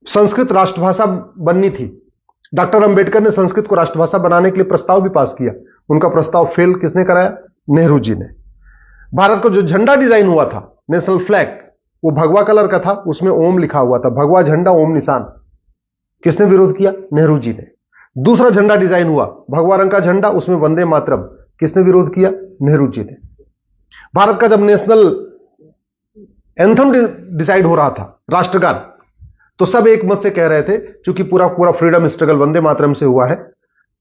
संस्कृत राष्ट्रभाषा बननी थी। डॉक्टर अंबेडकर ने संस्कृत को राष्ट्रभाषा बनाने के लिए प्रस्ताव भी पास किया। उनका प्रस्ताव फेल किसने कराया? नेहरू जी ने। भारत का जो झंडा डिजाइन हुआ था, नेशनल फ्लैग, वो भगवा कलर का था, उसमें ओम लिखा हुआ था, भगवा झंडा ओम निशान। किसने विरोध किया? नेहरू जी ने। दूसरा झंडा डिजाइन हुआ, भगवा रंग का झंडा, उसमें वंदे मातरम। किसने विरोध किया? नेहरू जी ने। भारत का जब नेशनल एंथम डिसाइड हो रहा था, राष्ट्रगान, तो सब एक मत से कह रहे थे, क्योंकि पूरा पूरा फ्रीडम स्ट्रगल वंदे मातरम से हुआ है,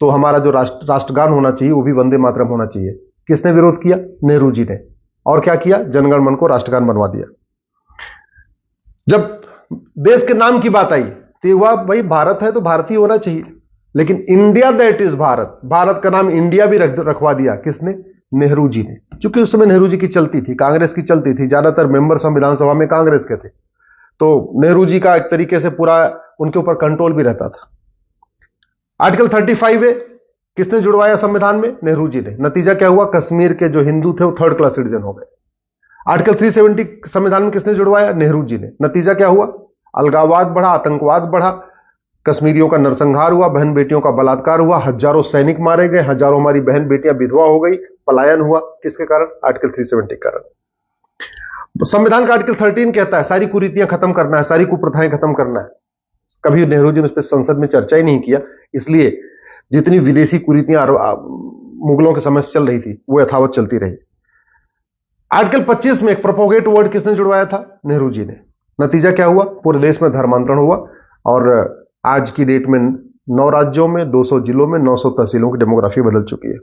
तो हमारा जो राष्ट्रगान होना चाहिए वो भी वंदे मातरम होना चाहिए। किसने विरोध किया? नेहरू जी ने। और क्या किया? जनगण मन को राष्ट्रगान बनवा दिया। जब देश के नाम की बात आई तो ये हुआ, भाई भारत है तो भारतीय होना चाहिए, लेकिन India that is Bharat, Bharat का नाम इंडिया भी रखवा दिया। किसने? नेहरू जी ने। क्योंकि उस समय नेहरू जी की चलती थी, कांग्रेस की चलती थी, ज्यादातर मेंबर संविधान सभा में कांग्रेस के थे, तो नेहरू जी का एक तरीके से पूरा उनके ऊपर कंट्रोल भी रहता था। आर्टिकल 35 है, किसने जुड़वाया संविधान में? नेहरू जी ने। नतीजा क्या हुआ? कश्मीर के जो हिंदू थे वो थर्ड क्लास सिटीजन हो गए। आर्टिकल 370 संविधान में किसने जुड़वाया? नेहरू जी ने। नतीजा क्या हुआ? अलगाववाद बढ़ा, आतंकवाद बढ़ा, कश्मीरियों का नरसंहार हुआ, बहन बेटियों का बलात्कार हुआ, हजारों सैनिक मारे गए, हजारों हमारी बहन बेटियां विधवा हो गई, पलायन हुआ। किसके कारण? आर्टिकल 370 के कारण। संविधान का आर्टिकल 13 कहता है सारी कुरीतियां खत्म करना है, सारी कुप्रथाएं खत्म करना है। कभी नेहरू जी ने उस पर संसद में चर्चा ही नहीं किया, इसलिए जितनी विदेशी कुरीतियां मुगलों के समय से चल रही थी वो यथावत चलती रही। आर्टिकल 25 में एक प्रोपोगेट वर्ड किसने जुड़वाया था? नेहरू जी ने। नतीजा क्या हुआ? पूरे देश में धर्मांतरण हुआ, और आज की डेट में 9 राज्यों में, 200 जिलों में, 900 तहसीलों की डेमोग्राफी बदल चुकी है।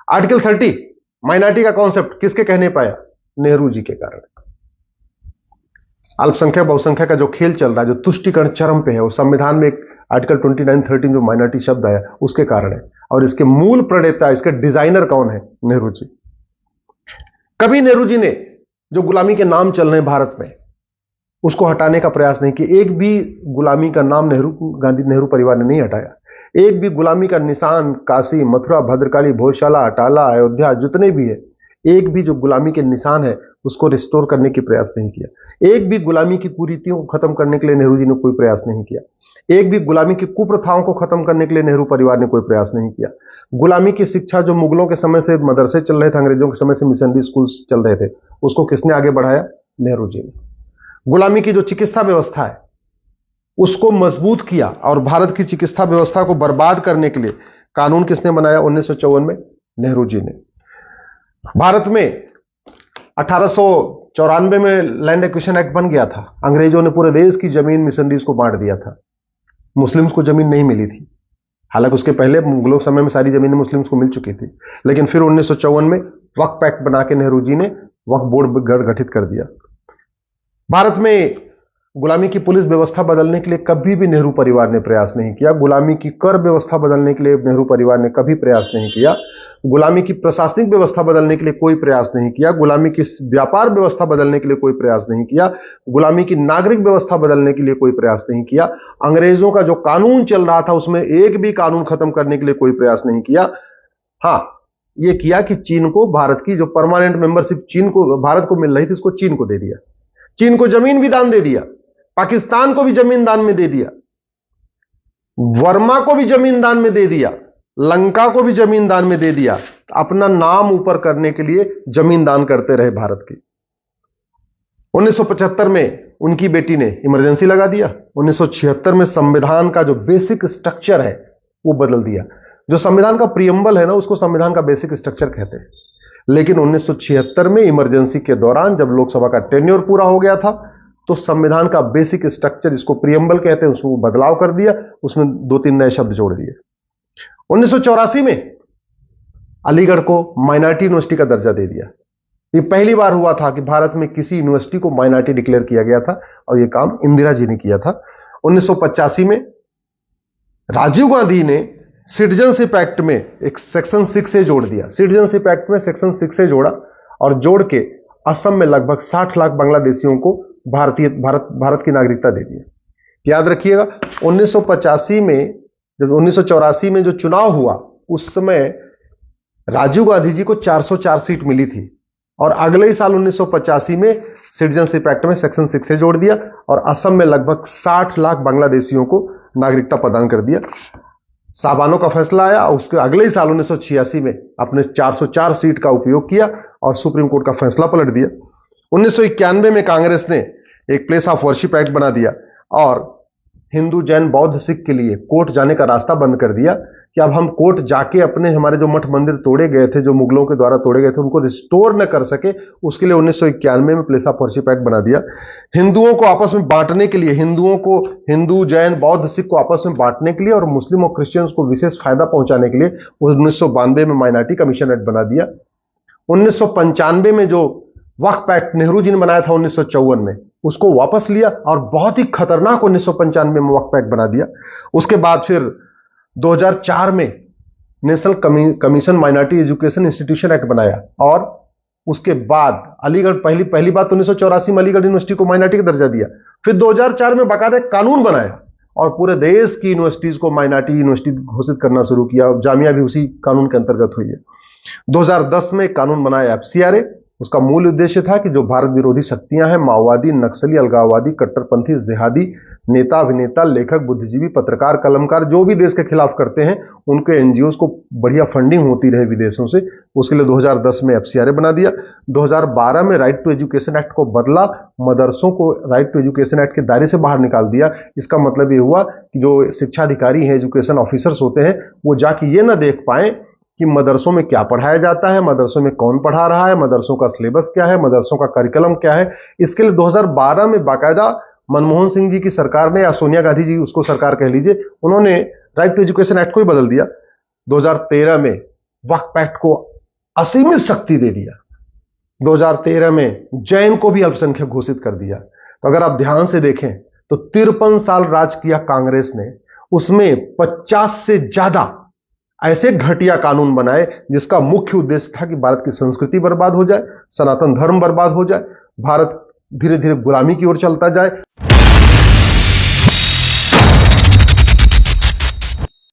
आर्टिकल 30 माइनॉरिटी का कॉन्सेप्ट किसके कहने पाया? नेहरू जी के कारण। अल्पसंख्यक बहुसंख्यक का जो खेल चल रहा है, जो तुष्टीकरण चरम पे है, वो संविधान में एक आर्टिकल 29-13 जो माइनॉरिटी शब्द आया उसके कारण है। और इसके मूल प्रणेता, इसके डिजाइनर कौन है? नेहरू जी। कभी नेहरू जी ने जो गुलामी के नाम चल रहे हैं भारत में, उसको हटाने का प्रयास नहीं किया। एक भी गुलामी का नाम नेहरू परिवार ने नहीं हटाया। एक भी गुलामी का निशान, काशी, मथुरा, भद्रकाली, भोजशाला, अटाला, अयोध्या, जितने भी है, एक भी जो गुलामी के निशान है उसको रिस्टोर करने की प्रयास नहीं किया। एक भी गुलामी की कुरीतियों को खत्म करने के लिए नेहरू जी ने कोई प्रयास नहीं किया। एक भी गुलामी की कुप्रथाओं को खत्म करने के लिए नेहरू परिवार ने कोई प्रयास नहीं किया। गुलामी की शिक्षा जो मुगलों के समय से मदरसे चल रहे थे, अंग्रेजों के समय से मिशनरी स्कूल चल रहे थे, उसको किसने आगे बढ़ाया? नेहरू जी ने। गुलामी की जो चिकित्सा व्यवस्था है उसको मजबूत किया, और भारत की चिकित्सा व्यवस्था को बर्बाद करने के लिए कानून किसने बनाया? 1954 में नेहरू जी ने। भारत में 1894 में लैंड एक्विजिशन एक्ट बन गया था। अंग्रेजों ने पूरे देश की जमीन मिशनरीज को बांट दिया था। मुस्लिम्स को जमीन नहीं मिली थी, हालांकि उसके पहले मुगलों समय में सारी जमीनें मुस्लिम्स को मिल चुकी थी, लेकिन फिर 1954 में वक्फ एक्ट बना के नेहरू जी ने वक्फ बोर्ड गठित कर दिया। भारत में गुलामी की पुलिस व्यवस्था बदलने के लिए कभी भी नेहरू परिवार ने प्रयास नहीं किया। गुलामी की कर व्यवस्था बदलने के लिए नेहरू परिवार ने कभी प्रयास नहीं किया। गुलामी की प्रशासनिक व्यवस्था बदलने के लिए कोई प्रयास नहीं किया। गुलामी की व्यापार व्यवस्था बदलने के लिए कोई प्रयास नहीं किया। गुलामी की नागरिक व्यवस्था बदलने के लिए कोई प्रयास नहीं किया। अंग्रेजों का जो कानून चल रहा था उसमें एक भी कानून खत्म करने के लिए कोई प्रयास नहीं किया। हां, यह किया कि चीन को, भारत की जो परमानेंट मेंबरशिप चीन को, भारत को मिल रही थी, उसको चीन को दे दिया। चीन को जमीन भी दान दे दिया, पाकिस्तान को भी जमीन दान में दे दिया, वर्मा को भी जमीन दान में दे दिया, लंका को भी जमीन दान में दे दिया। अपना नाम ऊपर करने के लिए जमीन दान करते रहे भारत की। 1975 में उनकी बेटी ने इमरजेंसी लगा दिया। 1976 में संविधान का जो बेसिक स्ट्रक्चर है वो बदल दिया। जो संविधान का प्रियम्बल है ना, उसको संविधान का बेसिक स्ट्रक्चर कहते हैं। लेकिन 1976 में इमरजेंसी के दौरान जब लोकसभा का टेन्योर पूरा हो गया था, तो संविधान का बेसिक स्ट्रक्चर, जिसको प्रियम्बल कहते हैं, उसमें बदलाव कर दिया, उसमें 2-3 नए शब्द जोड़ दिए। 1984 में अलीगढ़ को माइनॉरिटी यूनिवर्सिटी का दर्जा दे दिया। ये पहली बार हुआ था कि भारत में किसी यूनिवर्सिटी को माइनॉरिटी डिक्लेयर किया गया था, और यह काम इंदिरा जी ने किया था। 1985 में राजीव गांधी ने सिटीजनशिप एक्ट में एक सेक्शन 6A जोड़ दिया। सिटीजनशिप एक्ट में सेक्शन 6A जोड़ा, और जोड़ के असम में लगभग 60 लाख बांग्लादेशियों को भारत की नागरिकता दे दी। याद रखिएगा, 1985 में, जब 1984 में जो चुनाव हुआ, उस समय राजीव गांधी जी को 404 सीट मिली थी, और अगले ही साल 1985 में सिटीजनशिप एक्ट में सेक्शन 6 से जोड़ दिया और असम में लगभग 60 लाख बांग्लादेशियों को नागरिकता प्रदान कर दिया। साबानो का फैसला आया, उसके अगले ही साल 1986 में अपने 404 सीट का उपयोग किया और सुप्रीम कोर्ट का फैसला पलट दिया। 1991 में कांग्रेस ने एक प्लेस ऑफ वर्शिप एक्ट बना दिया और हिंदू, जैन, बौद्ध, सिख के लिए कोर्ट जाने का रास्ता बंद कर दिया कि अब हम कोर्ट जाके अपने हमारे जो मठ मंदिर तोड़े गए थे, जो मुगलों के द्वारा तोड़े गए थे, उनको रिस्टोर न कर सके, उसके लिए 1991 में प्लेस ऑफ वर्शिप एक्ट बना दिया। हिंदुओं को आपस में बांटने के लिए, हिंदुओं को, हिंदू, जैन, बौद्ध, सिख को आपस में बांटने के लिए और मुस्लिम और क्रिश्चियंस को विशेष फायदा पहुंचाने के लिए 1992 में माइनॉरिटी कमीशन एक्ट बना दिया। 1995 में जो वक्फ एक्ट नेहरू जी ने बनाया था 1954 में, उसको वापस लिया और बहुत ही खतरनाक 1995 में वक्फ एक्ट बना दिया। उसके बाद फिर 2004 में national commission minority education institution act बनाया और उसके बाद अलीगढ़ पहली बात 1984 में अलीगढ़ यूनिवर्सिटी को माइनॉरिटी का दर्जा दिया। फिर 2004 में बाकायदा कानून बनाया और पूरे देश की यूनिवर्सिटीज को माइनॉरिटी यूनिवर्सिटी घोषित करना शुरू किया। जामिया भी उसी कानून के अंतर्गत हुई है। 2010 में कानून बनाया FCRA। उसका मूल उद्देश्य था कि जो भारत विरोधी शक्तियां हैं, माओवादी, नक्सली, अलगाववादी, कट्टरपंथी, जिहादी नेता, अभिनेता, लेखक, बुद्धिजीवी, पत्रकार, कलमकार जो भी देश के खिलाफ करते हैं, उनके NGOs को बढ़िया फंडिंग होती रहे विदेशों से, उसके लिए 2010 में FCRA बना दिया। 2012 में राइट टू एजुकेशन एक्ट को बदला, मदरसों को राइट टू एजुकेशन एक्ट के दायरे से बाहर निकाल दिया। इसका मतलब ये हुआ कि जो शिक्षा अधिकारी हैं, एजुकेशन ऑफिसर्स होते हैं, वो जाके ये ना देख पाए कि मदरसों में क्या पढ़ाया जाता है, मदरसों में कौन पढ़ा रहा है, मदरसों का सिलेबस क्या है, मदरसों का करिकुलम क्या है। इसके लिए 2012 में बाकायदा मनमोहन सिंह जी की सरकार ने, या सोनिया गांधी जी उसको सरकार कह लीजिए, उन्होंने राइट टू एजुकेशन एक्ट को ही बदल दिया। 2013 में वक्फ एक्ट को असीमित शक्ति दे दिया। 2013 में जैन को भी अल्पसंख्यक घोषित कर दिया। तो अगर आप ध्यान से देखें तो 53 साल राज किया कांग्रेस ने, उसमें 50 से ज्यादा ऐसे घटिया कानून बनाए जिसका मुख्य उद्देश्य था कि भारत की संस्कृति बर्बाद हो जाए, सनातन धर्म बर्बाद हो जाए, भारत धीरे धीरे गुलामी की ओर चलता जाए।